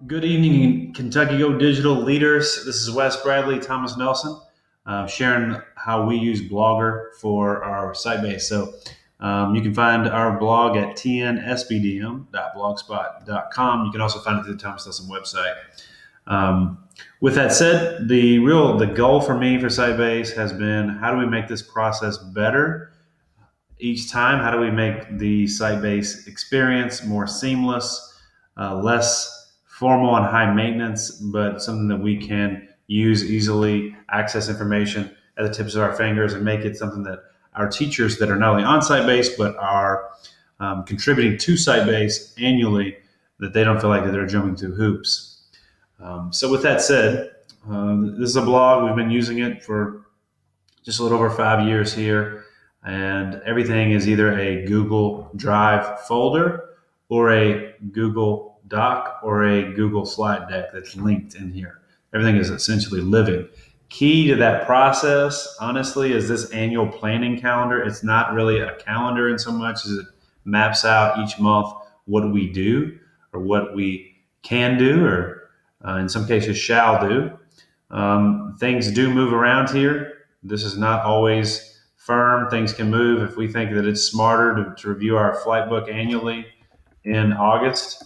Good evening, Kentucky Go Digital leaders. This is Wes Bradley, Thomas Nelson, sharing how we use Blogger for our site base. So you can find our blog at tnsbdm.blogspot.com. You can also find it through the Thomas Nelson website. With that said, the goal for me for Sitebase has been, how do we make this process better each time? How do we make the Sitebase experience more seamless, less formal and high maintenance, but something that we can use easily, access information at the tips of our fingers, and make it something that our teachers that are not only on Sitebase but are contributing to Sitebase annually, that they don't feel like that they're jumping through hoops. So with that said, this is a blog. We've been using it for just a little over 5 years here, and everything is either a Google Drive folder or a Google Doc or a Google slide deck that's linked in here. Everything is essentially living. Key to that process, honestly, is this annual planning calendar. It's not really a calendar in so much as it maps out each month what we do or what we can do, or in some cases shall do. Things do move around here. This is not always firm. Things can move. If we think that it's smarter to review our flight book annually in August,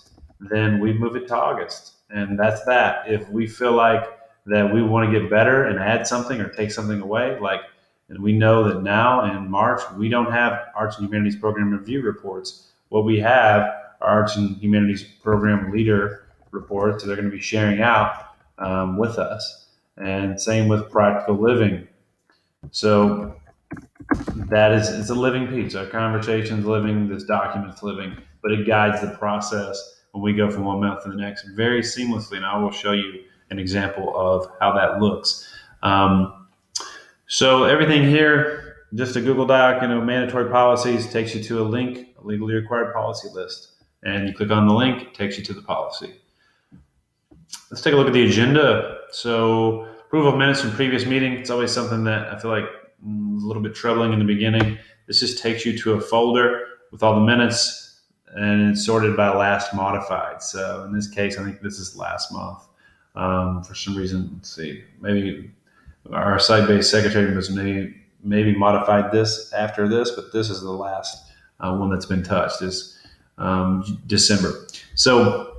then we move it to August. And that's that. If we feel like that we want to get better and add something or take something away, and we know that now in March, we don't have Arts and Humanities Program Review reports. What we have are Arts and Humanities Program Leader reports that they're going to be sharing out with us. And same with Practical Living. So it's a living piece. Our conversation's living, this document's living, but it guides the process when we go from one month to the next very seamlessly. And I will show you an example of how that looks. So everything here, just a Google Doc, mandatory policies, takes you to a link, a legally required policy list. And you click on the link, it takes you to the policy. Let's take a look at the agenda. So approval of minutes from previous meeting. It's always something that I feel like a little bit troubling in the beginning. This just takes you to a folder with all the minutes, and it's sorted by last modified. So in this case, I think this is last month. For some reason, let's see, maybe our Sitebase secretary was maybe modified this after this, but this is the last one that's been touched, is December. So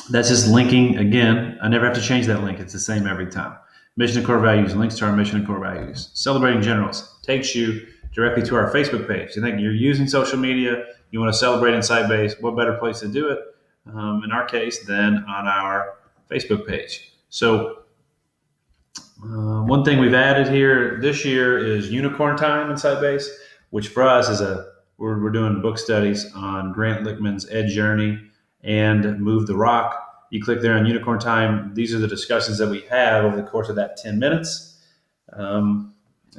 that's just linking again. I never have to change that link. It's the same every time. Mission and core values, links to our mission and core values. Celebrating generals takes you directly to our Facebook page. You think you're using social media, you want to celebrate in Sitebase, what better place to do it, in our case, than on our Facebook page. So one thing we've added here this year is unicorn time in Sitebase, which for us is we're doing book studies on Grant Lichtman's Ed Journey and Move the Rock. You click there on unicorn time. These are the discussions that we have over the course of that 10 minutes. I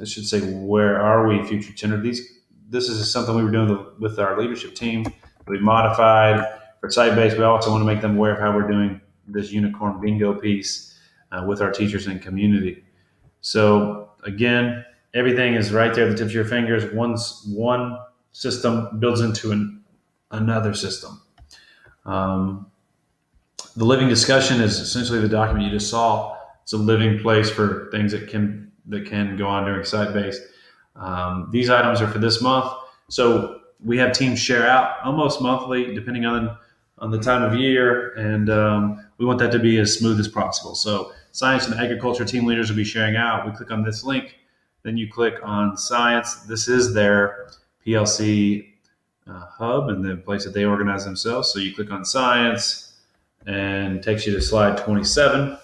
should say, where are we, future tenor? This is something we were doing with our leadership team. We modified for Sitebase. We also want to make them aware of how we're doing this unicorn bingo piece with our teachers and community. So again, everything is right there at the tips of your fingers. One system builds into another system. The living discussion is essentially the document you just saw. It's a living place for things that can go on during Sitebase. These items are for this month. So we have teams share out almost monthly, depending on the time of year. And we want that to be as smooth as possible. So science and agriculture team leaders will be sharing out. We click on this link. Then you click on science. This is their PLC hub and the place that they organize themselves. So you click on science and it takes you to slide 27.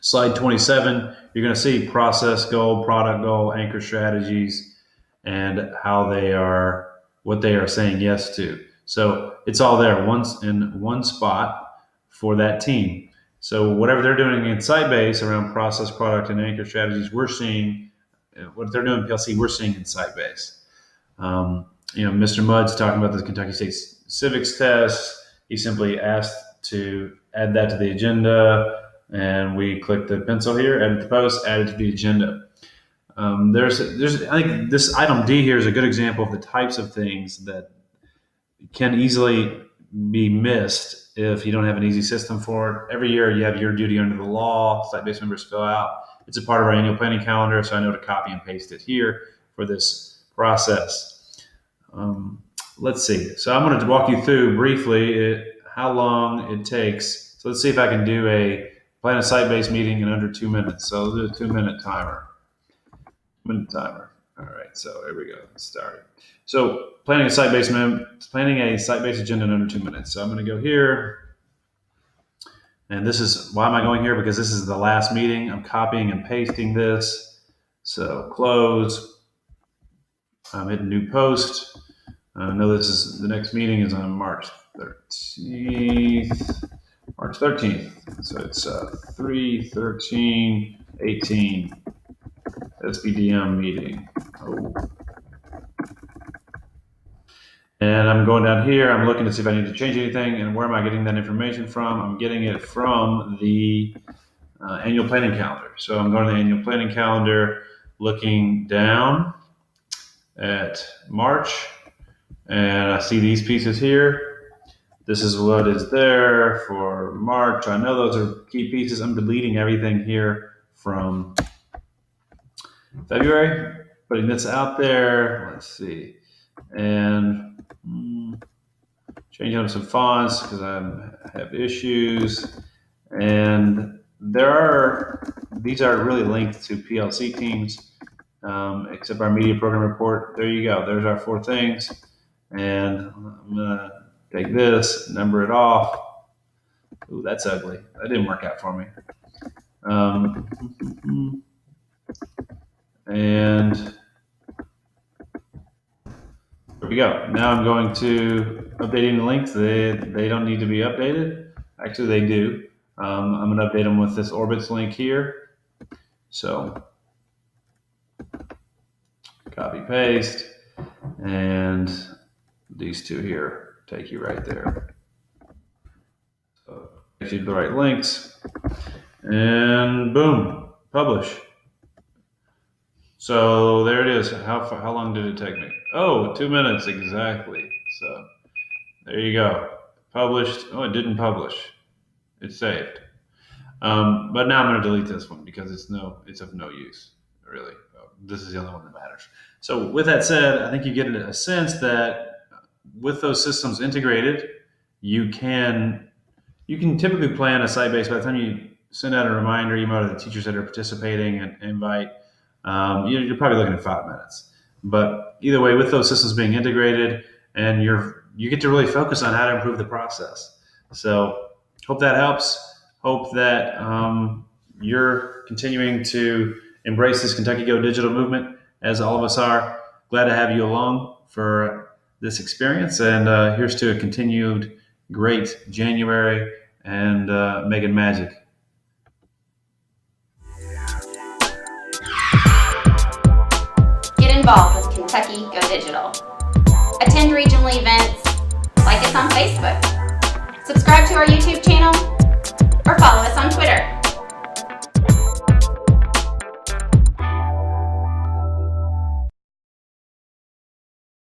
Slide 27, you're going to see process goal, product goal, anchor strategies, and what they are saying yes to. So it's all there once in one spot for that team. So whatever they're doing in Sitebase around process, product, and anchor strategies, we're seeing what they're doing in PLC, we're seeing in Sitebase. Mr. Mudd's talking about the Kentucky State Civics test. He simply asked to add that to the agenda, and we click the pencil here, edit the post, add it to the agenda. I think this item D here is a good example of the types of things that can easily be missed if you don't have an easy system for it. Every year you have your duty under the law, site-based members fill out. It's a part of our annual planning calendar, so I know to copy and paste it here for this process. Let's see. So I'm going to walk you through briefly how long it takes. So let's see if I can plan a site-based meeting in under 2 minutes. So I'll do a 2-minute timer. All right, so here we go. Let's start it. So planning a site-based agenda in under 2 minutes. So I'm going to go here, and this is why am I going here? Because this is the last meeting. I'm copying and pasting this. So close. I'm hitting new post. I know the next meeting is on March 13th. March 13th. So it's 3/13/18 SBDM meeting. Oh. And I'm going down here. I'm looking to see if I need to change anything. And where am I getting that information from? I'm getting it from the annual planning calendar. So I'm going to the annual planning calendar, looking down at March, and I see these pieces here. This is what is there for March. I know those are key pieces. I'm deleting everything here from February, putting this out there. Let's see. And changing up some fonts because I have issues. And these are really linked to PLC teams, except our media program report. There you go. There's our 4 things. And I'm going to take this, number it off. Ooh, that's ugly. That didn't work out for me. And there we go. Now I'm going to updating the links. They don't need to be updated. Actually, they do. I'm going to update them with this Orbits link here. So copy paste, and these 2 here take you right there. So takes you to the right links, and boom, publish. So there it is. How long did it take me? Oh, 2 minutes exactly. So there you go. Published. Oh, it didn't publish. It's saved. But now I'm going to delete this one because it's of no use, really. This is the only one that matters. So with that said, I think you get a sense that with those systems integrated, you can typically plan a site-based. By the time you send out a reminder email to the teachers that are participating and invite, you're probably looking at 5 minutes. But either way, with those systems being integrated, and you get to really focus on how to improve the process. So hope that helps. Hope that you're continuing to embrace this Kentucky Go Digital movement, as all of us are. Glad to have you along for this experience, and here's to a continued great January and making magic. Get involved with Kentucky Go Digital. Attend regional events, like us on Facebook, subscribe to our YouTube channel, or follow us on Twitter.